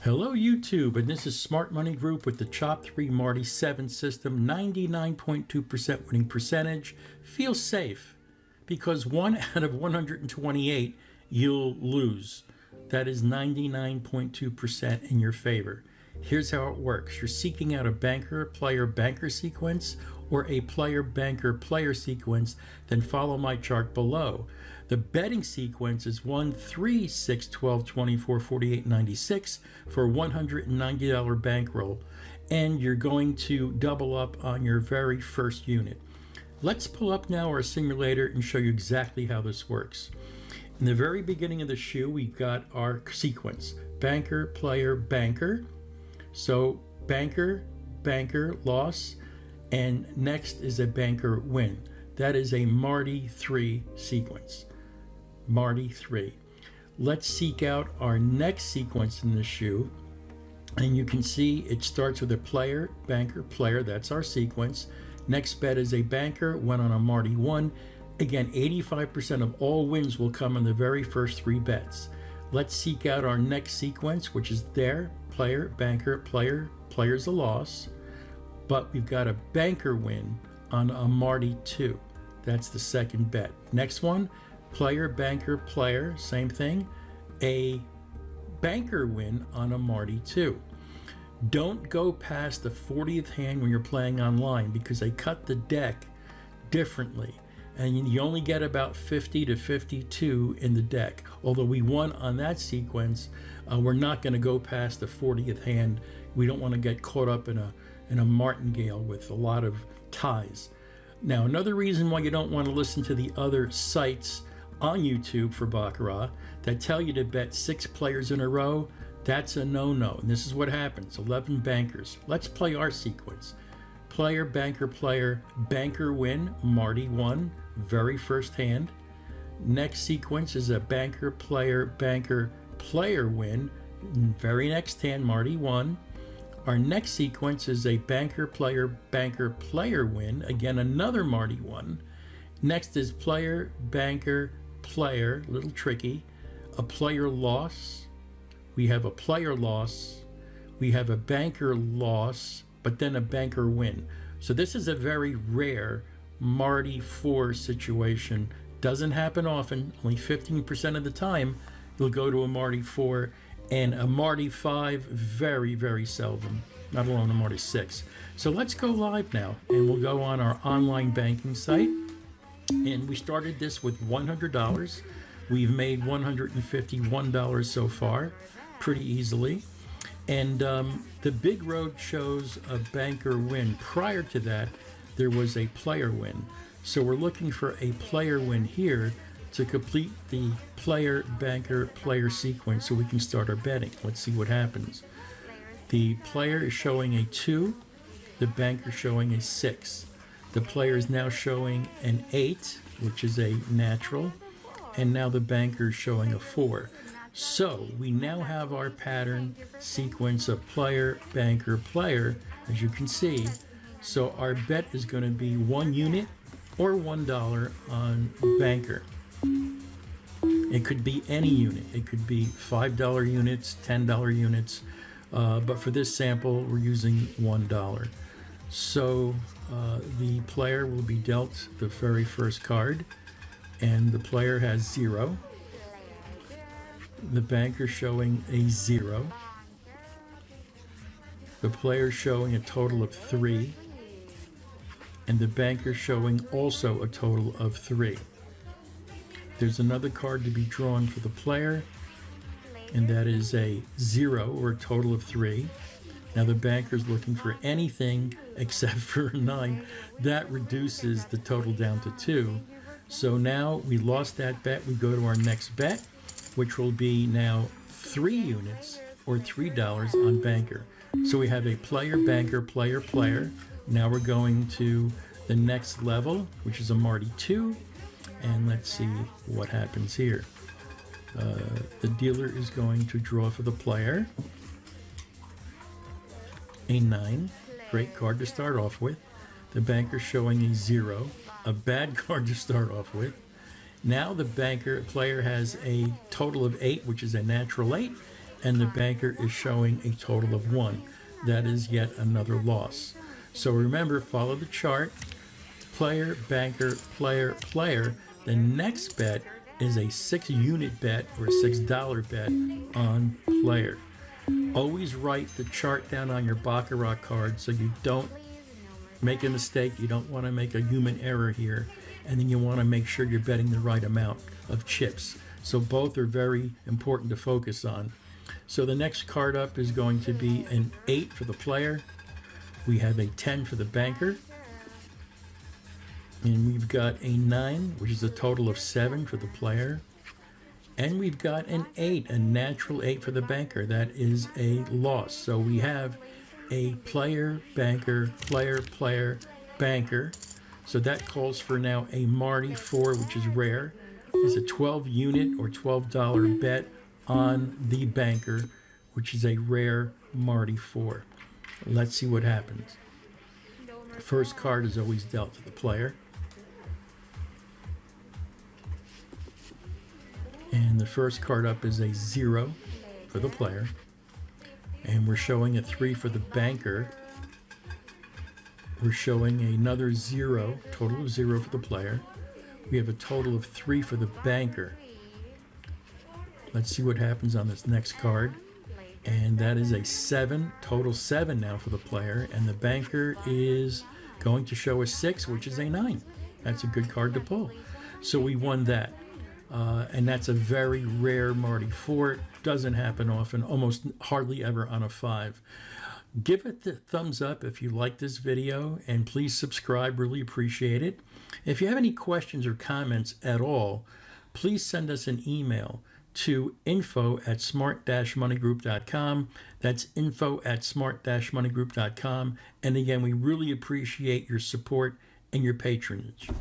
Hello YouTube, and this is Smart Money Group with the Chop 3 Marty 7 system, 99.2% winning percentage. Feel safe because 1 out of 128 you'll lose. That is 99.2% in your favor. Here's how it works. You're seeking out a banker, player, banker sequence or a player, banker, player sequence, then follow my chart below. The betting sequence is 1, 3, 6, 12, 24, 48, 96 for a $190 bankroll, and you're going to double up on your very first unit. Let's pull up now our simulator and show you exactly how this works. In the very beginning of the shoe, we've got our sequence: banker, player, banker. So banker, banker, loss, and next is a banker win. That is a Marty 3 sequence. Marty 3. Let's seek out our next sequence in the shoe, and you can see it starts with a player, banker, player. That's our sequence. Next bet is a banker, went on a Marty 1. Again, 85% of all wins will come in the very first 3 bets. Let's seek out our next sequence, which is there: player, banker, player, player's a loss, but we've got a banker win on a Marty 2. That's the second bet. Next one, player, banker, player, same thing, a banker win on a Marty 2. Don't go past the 40th hand when you're playing online because they cut the deck differently, and you only get about 50 to 52 in the deck. Although we won on that sequence, we're not going to go past the 40th hand. We don't want to get caught up in a martingale with a lot of ties. Now, another reason why you don't want to listen to the other sites on YouTube for Baccarat that tell you to bet 6 players in a row, that's a no-no. And this is what happens: 11 bankers. Let's play our sequence: player, banker, player, banker win, Marty 1, very first hand. Next sequence is a banker, player, banker, player win, very next hand, Marty 1. Our next sequence is a banker, player, banker, player win, again another Marty 1. Next is player, banker, player, a little tricky, a player loss. We have a player loss. We have a banker loss, but then a banker win. So this is a very rare Marty 4 situation. Doesn't happen often. Only 15% of the time you'll go to a Marty 4, and a Marty 5 very, very seldom, not alone a Marty 6. So let's go live now, and we'll go on our online banking site. And we started this with $100. We've made $151 so far, pretty easily. And the big road shows a banker win. Prior to that, there was a player win. So we're looking for a player win here to complete the player, banker, player sequence so we can start our betting. Let's see what happens. The player is showing a 2, the banker showing a 6. The player is now showing an 8, which is a natural, and now the banker is showing a 4. So we now have our pattern sequence of player, banker, player, as you can see. So our bet is going to be 1 unit or $1 on banker. It could be any unit. It could be $5 units, $10 units, but for this sample we're using $1. So the player will be dealt the very first card, and the player has 0. The banker showing a 0. The player showing a total of 3. And the banker showing also a total of 3. There's another card to be drawn for the player, and that is a 0, or a total of 3. Now the banker's looking for anything except for a 9. That reduces the total down to 2. So now we lost that bet. We go to our next bet, which will be now 3 units or $3 on banker. So we have a player, banker, player, player. Now we're going to the next level, which is a Marty 2. And let's see what happens here. The dealer is going to draw for the player a 9. Great card to start off with. The banker showing a 0. A bad card to start off with. Now the banker player has a total of 8, which is a natural 8, and the banker is showing a total of 1. That is yet another loss. So remember, follow the chart. Player, banker, player, player. The next bet is a 6-unit bet or $6 bet on player. Always write the chart down on your Baccarat card so you don't make a mistake. You don't want to make a human error here. And then you want to make sure you're betting the right amount of chips. So both are very important to focus on. So the next card up is going to be an 8 for the player. We have a 10 for the banker. And we've got a 9, which is a total of 7 for the player. And we've got an 8, a natural 8 for the banker. That is a loss. So we have a player, banker, player, player, banker. So that calls for now a Marty 4, which is rare. It's a 12-unit or $12 bet on the banker, which is a rare Marty 4. Let's see what happens. The first card is always dealt to the player. And the first card up is a 0 for the player. And we're showing a 3 for the banker. We're showing another 0, total of 0 for the player. We have a total of 3 for the banker. Let's see what happens on this next card. And that is a 7, total 7 now for the player. And the banker is going to show a 6, which is a 9. That's a good card to pull. So we won that. And that's a very rare Marty 4. Doesn't happen often, almost hardly ever on a 5. Give it the thumbs up if you like this video, and please subscribe, really appreciate it. If you have any questions or comments at all, please send us an email to info@smart-moneygroup.com. That's info@smart-moneygroup.com. And again, we really appreciate your support and your patronage.